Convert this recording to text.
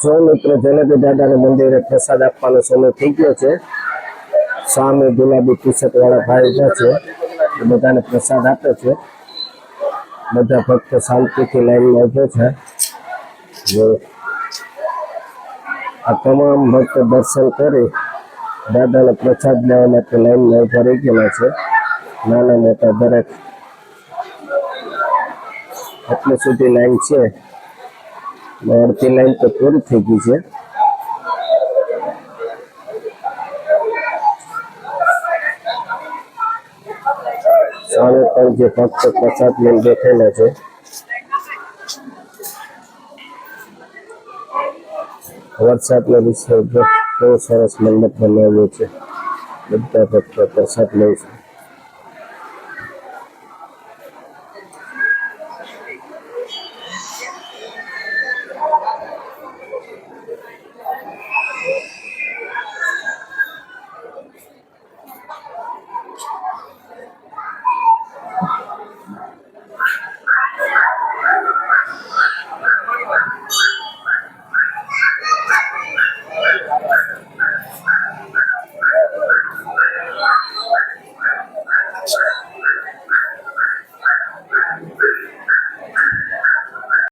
જો મિત્રો જલેબી દાદાને મંદિરે પ્રસાદ આપવાનો સમય થઈ ગયો છે. સામે ગુલાબી ટી શર્ટ વાળા ભાઈ જે છે એ બધાને પ્રસાદ આપે છે. બધા ભક્તો શાંતિથી લાઈનમાં ઉભો છે. આ તમામ ભક્તો દર્શન કરી દાદાને પ્રસાદ લેવા માટે લાઈનમાં ઉભા રહી ગયેલા છે. નાના મોટા દરેક આટલી સુધી લાઈન છે. અડધી લાઈન તો પૂરી થઈ ગઈ છે. સામે પણ જે ભક્તો પ્રસાદ લઈને બેઠેલા છે. વરસાદના વિશે બહુ સરસ મંડપ બનાવ્યો છે. બધા ભક્તો પ્રસાદ લે છે.